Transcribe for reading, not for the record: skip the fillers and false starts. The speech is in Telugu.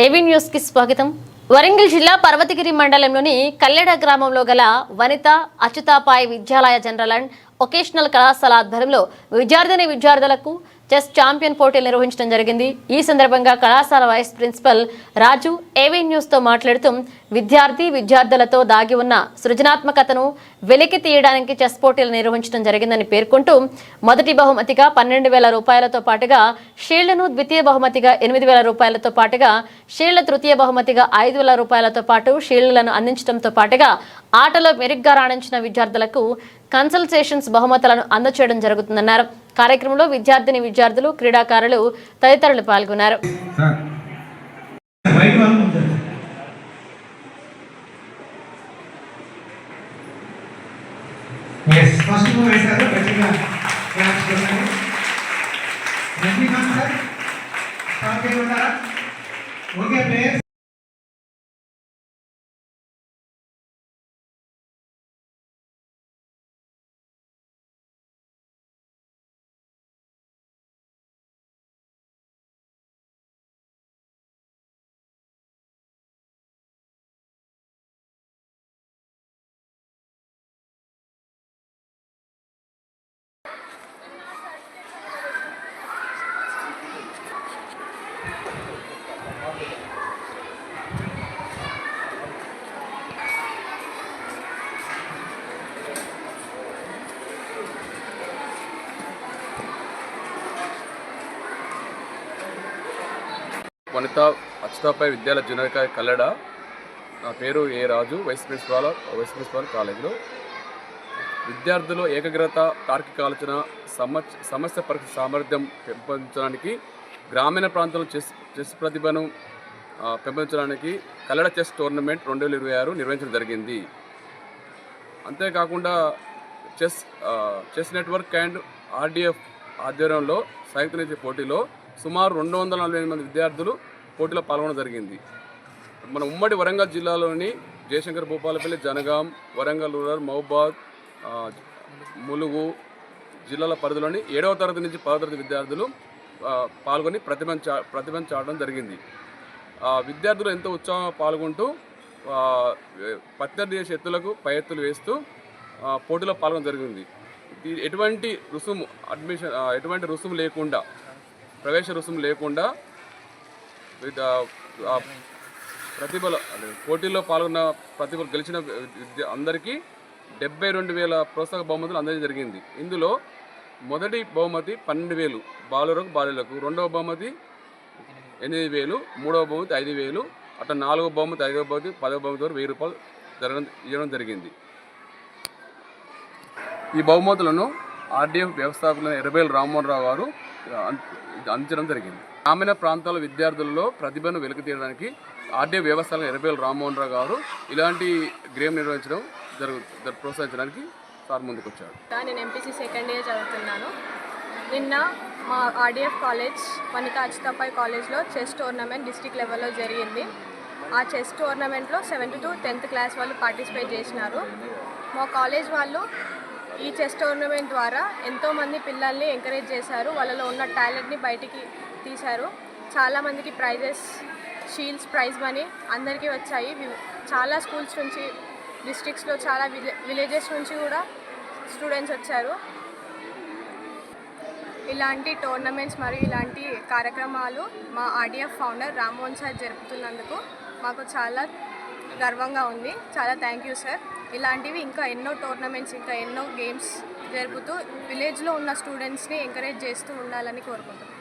ఏవీ న్యూస్ కి స్వాగతం. వరంగల్ జిల్లా పర్వతగిరి మండలంలోని కల్లెడ గ్రామంలో గల వనిత అచ్యుతాపాయ్ విద్యాలయ జనరల్ అండ్ వొకేషనల్ కళాశాల ఆధ్వర్యంలో విద్యార్థులకు చెస్ ఛాంపియన్ పోటీలు నిర్వహించడం జరిగింది. ఈ సందర్భంగా కళాశాల వైస్ ప్రిన్సిపల్ రాజు ఏవీ న్యూస్ తో మాట్లాడుతూ విద్యార్థులతో దాగి ఉన్న సృజనాత్మకతను వెలికి తీయడానికి చెస్ పోటీలు నిర్వహించడం జరిగిందని పేర్కొంటూ మొదటి బహుమతిగా 12,000 రూపాయలతో పాటుగా షీల్డ్ను, ద్వితీయ బహుమతిగా 8,000 రూపాయలతో పాటుగా షీల్డ్, తృతీయ బహుమతిగా 5,000 రూపాయలతో పాటు షీల్డ్లను అందించడంతో పాటుగా ఆటలో మెరుగ్గా రాణించిన విద్యార్థులకు కన్సల్టేషన్స్ బహుమతులను అందజేయడం జరుగుతుందన్నారు. కార్యక్రమంలో విద్యార్థులు, క్రీడాకారులు తదితరులు పాల్గొన్నారు. వనిత అచ్యుతాపాయ్ విద్యాలయ జూనియర్ కాలేజ్ కల్లెడ. నా పేరు ఏ రాజు, వైస్ ప్రిన్సిపాల్ కాలేజీలో. విద్యార్థులు ఏకాగ్రత, తార్కిక ఆలోచన, సమస్య పరిస్థితి సామర్థ్యం పెంపొందించడానికి, గ్రామీణ ప్రాంతంలో చెస్ ప్రతిభను పెంపొందించడానికి కల్లెడ చెస్ టోర్నమెంట్ 2026 నిర్వహించడం జరిగింది. అంతేకాకుండా చెస్ నెట్వర్క్ అండ్ RDF ఆధ్వర్యంలో సంయుక్త పోటీలో సుమారు 248 మంది విద్యార్థులు పోటీలో పాల్గొనడం జరిగింది. మన ఉమ్మడి వరంగల్ జిల్లాలోని జయశంకర్, భూపాలపల్లి, జనగాం, వరంగల్ రూరల్, మహబూబాద్, ములుగు జిల్లాల పరిధిలోని 7వ తరగతి నుంచి 10వ తరగతి విద్యార్థులు పాల్గొని ప్రతిభను చాటడం జరిగింది. విద్యార్థులు ఎంతో ఉత్సాహంగా పాల్గొంటూ ప్రత్యర్థి ఎత్తులకు పై ఎత్తులు వేస్తూ పోటీలో పాల్గొనడం జరిగింది. ఎటువంటి రుసుము లేకుండా, ప్రవేశ రుసుము లేకుండా పోటీల్లో పాల్గొన్న ప్రతిభలు గెలిచిన అందరికీ 72,000 ప్రోత్సాహక బహుమతులు అందజేయడం జరిగింది. ఇందులో మొదటి బహుమతి 12,000 బాలులకు, రెండవ బహుమతి 8,000, మూడవ బహుమతి 5,000, అట్లా 4వ బహుమతి, 5వ బహుమతి, 10వ బహుమతి వరకు 1,000 రూపాయలు ఇవ్వడం జరిగింది. ఈ బహుమతులను RDF వ్యవస్థాపకులైన ఎర్రబెల్లి రామ్మోహన్ రావు గారు అందించడం జరిగింది. గ్రామీణ ప్రాంతాల విద్యార్థులలో ప్రతిభను వెలికి తీయడానికి RDF వ్యవస్థాపకులైన ఎర్రబెల్లి రామ్మోహన్ రావు గారు ఇలాంటి గేమ్ నిర్వహించడం ప్రోత్సహించడానికి సార్ ముందుకు వచ్చారు. నేను MPC సెకండ్ ఇయర్ చదువుతున్నాను. నిన్న మా RDF కాలేజ్ వనిత అచ్యుతాపాయ్ కాలేజ్లో చెస్ టోర్నమెంట్ డిస్ట్రిక్ట్ లెవెల్లో జరిగింది. ఆ చెస్ టోర్నమెంట్లో 7th to 10th క్లాస్ వాళ్ళు పార్టిసిపేట్ చేసినారు. మా కాలేజ్ వాళ్ళు ఈ చెస్ టోర్నమెంట్ ద్వారా ఎంతోమంది పిల్లల్ని ఎంకరేజ్ చేశారు. వాళ్ళలో ఉన్న టాలెంట్ని బయటికి తీశారు. చాలామందికి ప్రైజెస్, షీల్డ్స్, ప్రైజ్ మనీ అందరికీ వచ్చాయి. చాలా స్కూల్స్ నుంచి, డిస్ట్రిక్ట్స్లో చాలా విలేజెస్ నుంచి కూడా స్టూడెంట్స్ వచ్చారు. ఇలాంటి టోర్నమెంట్స్ మరియు ఇలాంటి కార్యక్రమాలు మా RDF ఫౌండర్ రామ్మోహన్ సార్ జరుపుతున్నందుకు మాకు చాలా గర్వంగా ఉంది. చాలా థ్యాంక్ యూ సార్. ఇలాంటివి ఇంకా ఎన్నో టోర్నమెంట్స్, ఇంకా ఎన్నో గేమ్స్ జరుపుతూ విలేజ్లో ఉన్న స్టూడెంట్స్ని ఎంకరేజ్ చేస్తూ ఉండాలని కోరుకుంటున్నాను.